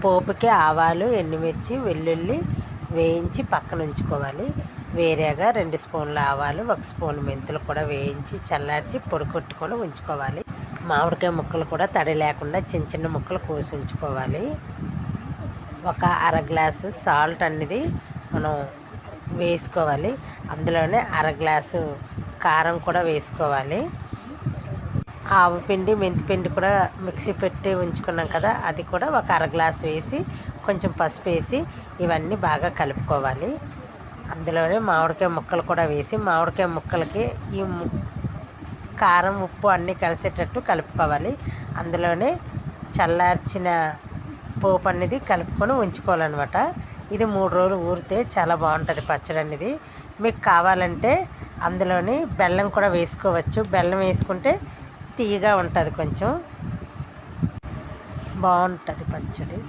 పోపుకి ఆవాలు, ఎండుమిర్చి, వెల్లుల్లి వేయించి పక్కన ఉంచుకోవాలి. వేరేగా 2 స్పూన్ల ఆవాలు, 1 స్పూన్ మెంతులు కూడా వేయించి చల్లార్చి పొడి కొట్టుకొని ఉంచుకోవాలి. మామిడికాయ ముక్కలు కూడా తడి లేకుండా చిన్న చిన్న ముక్కలు కోసి ఉంచుకోవాలి. ఒక అర గ్లాసు సాల్ట్ అనేది మనం వేసుకోవాలి. అందులోనే అర గ్లాసు కారం కూడా వేసుకోవాలి. ఆవు పిండి, మెంతిపిండి కూడా మిక్సీ పెట్టి ఉంచుకున్నాం కదా, అది కూడా ఒక అర గ్లాస్ వేసి కొంచెం పసుపు వేసి ఇవన్నీ బాగా కలుపుకోవాలి. అందులోనే మామిడికాయ ముక్కలు కూడా వేసి మామిడికాయ ముక్కలకి ఈ కారం, ఉప్పు అన్నీ కలిసేటట్టు కలుపుకోవాలి. అందులోనే చల్లార్చిన పోపు అనేది కలుపుకొని ఉంచుకోవాలన్నమాట. ఇది 3 రోజులు ఊరితే చాలా బాగుంటుంది పచ్చడి అనేది. మీకు కావాలంటే అందులోని బెల్లం కూడా వేసుకోవచ్చు. బెల్లం వేసుకుంటే తీయగా ఉంటుంది, కొంచెం బాగుంటుంది పచ్చడి.